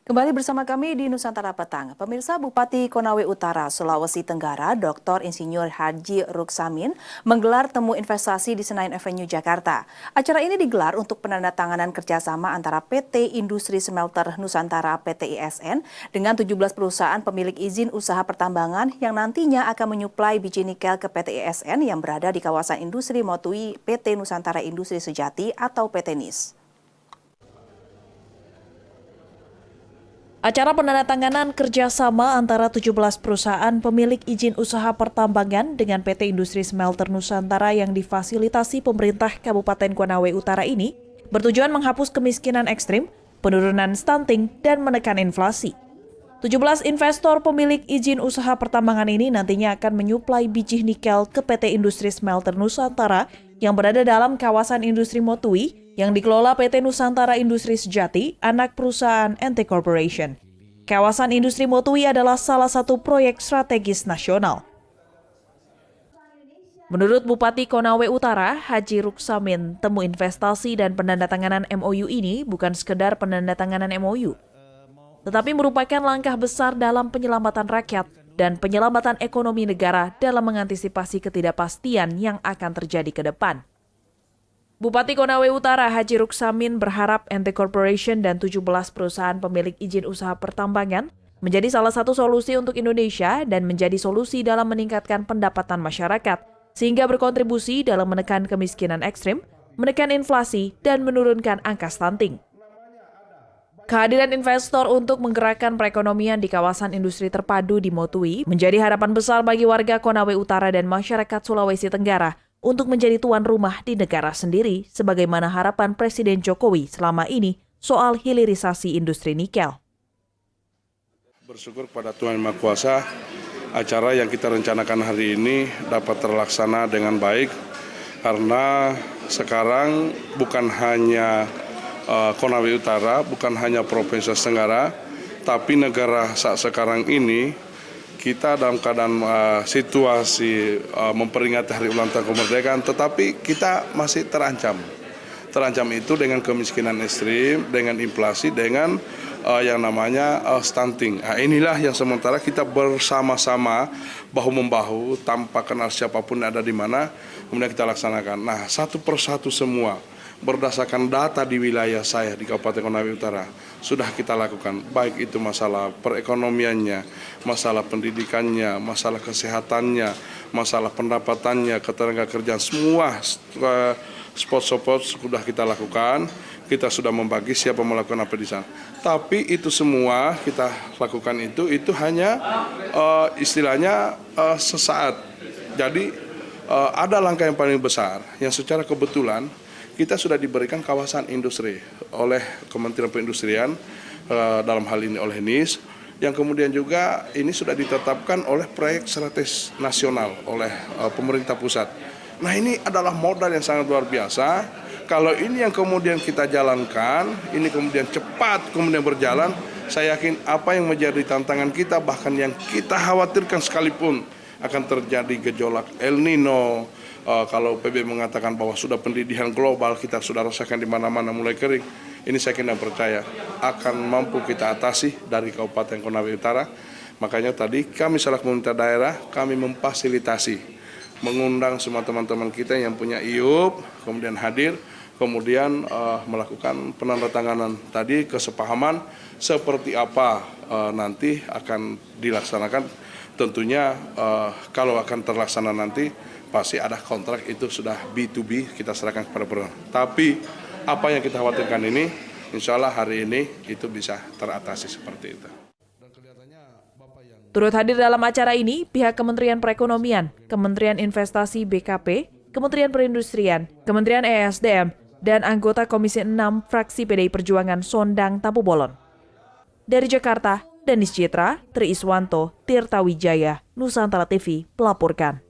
Kembali bersama kami di Nusantara Petang. Pemirsa, Bupati Konawe Utara, Sulawesi Tenggara, Dr. Insinyur Haji Ruksamin menggelar temu investasi di Senayan Avenue, Jakarta. Acara ini digelar untuk penandatanganan kerjasama antara PT Industri Smelter Nusantara PT ISN dengan 17 perusahaan pemilik izin usaha pertambangan yang nantinya akan menyuplai biji nikel ke PT ISN yang berada di kawasan industri Motui PT Nusantara Industri Sejati atau PT NIS. Acara penandatanganan kerjasama antara 17 perusahaan pemilik izin usaha pertambangan dengan PT Industri Smelter Nusantara yang difasilitasi pemerintah Kabupaten Konawe Utara ini bertujuan menghapus kemiskinan ekstrim, penurunan stunting, dan menekan inflasi. 17 investor pemilik izin usaha pertambangan ini nantinya akan menyuplai biji nikel ke PT Industri Smelter Nusantara yang berada dalam kawasan industri Motui yang dikelola PT Nusantara Industri Sejati, anak perusahaan NT Corporation. Kawasan industri Motui adalah salah satu proyek strategis nasional. Menurut Bupati Konawe Utara, Haji Ruksamin, temu investasi dan penandatanganan MOU ini bukan sekedar penandatanganan MOU, tetapi merupakan langkah besar dalam penyelamatan rakyat dan penyelamatan ekonomi negara dalam mengantisipasi ketidakpastian yang akan terjadi ke depan. Bupati Konawe Utara Haji Ruksamin berharap NT Corporation dan 17 perusahaan pemilik izin usaha pertambangan menjadi salah satu solusi untuk Indonesia dan menjadi solusi dalam meningkatkan pendapatan masyarakat, sehingga berkontribusi dalam menekan kemiskinan ekstrim, menekan inflasi, dan menurunkan angka stunting. Kehadiran investor untuk menggerakkan perekonomian di kawasan industri terpadu di Motui menjadi harapan besar bagi warga Konawe Utara dan masyarakat Sulawesi Tenggara untuk menjadi tuan rumah di negara sendiri sebagaimana harapan Presiden Jokowi selama ini soal hilirisasi industri nikel. Bersyukur kepada Tuhan Yang Maha Kuasa, acara yang kita rencanakan hari ini dapat terlaksana dengan baik karena sekarang bukan hanya Konawe Utara, bukan hanya Provinsi Tenggara, tapi negara saat sekarang ini kita dalam keadaan situasi memperingati Hari Ulang Tahun Kemerdekaan, tetapi kita masih terancam. Terancam itu dengan kemiskinan ekstrim, dengan inflasi, dengan yang namanya stunting. Nah, inilah yang sementara kita bersama-sama bahu-membahu tanpa kenal siapapun ada di mana, kemudian kita laksanakan. Nah, satu persatu semua berdasarkan data di wilayah saya di Kabupaten Konawe Utara sudah kita lakukan, baik itu masalah perekonomiannya, masalah pendidikannya, masalah kesehatannya, masalah pendapatannya, ketenaga kerjaan, semua spot-spot sudah kita lakukan. Kita sudah membagi siapa melakukan apa di sana. Tapi itu semua kita lakukan itu hanya istilahnya sesaat. Jadi ada langkah yang paling besar yang secara kebetulan kita sudah diberikan kawasan industri oleh Kementerian Perindustrian, dalam hal ini oleh NIS, yang kemudian juga ini sudah ditetapkan oleh proyek strategis nasional oleh pemerintah pusat. Nah, ini adalah modal yang sangat luar biasa. Kalau ini yang kemudian kita jalankan, ini kemudian cepat kemudian berjalan, saya yakin apa yang menjadi tantangan kita, bahkan yang kita khawatirkan sekalipun akan terjadi gejolak El Nino, kalau PB mengatakan bahwa sudah pendidikan global kita sudah rasakan di mana-mana mulai kering, ini saya kira percaya akan mampu kita atasi dari Kabupaten Konawe Utara. Makanya tadi kami selaku pemerintah daerah, kami memfasilitasi, mengundang semua teman-teman kita yang punya IUP, kemudian hadir, kemudian melakukan penandatanganan tadi, kesepahaman seperti apa nanti akan dilaksanakan. Tentunya kalau akan terlaksana nanti pasti ada kontrak, itu sudah B2B kita serahkan kepada perusahaan. Tapi apa yang kita khawatirkan ini, insya Allah hari ini itu bisa teratasi seperti itu. Turut hadir dalam acara ini pihak Kementerian Perekonomian, Kementerian Investasi BKP, Kementerian Perindustrian, Kementerian ESDM, dan anggota Komisi 6 Fraksi PDI Perjuangan Sondang Tampu Bolon. Dari Jakarta, Danis Citra, Tri Iswanto, Tirta Wijaya, Nusantara TV, melaporkan.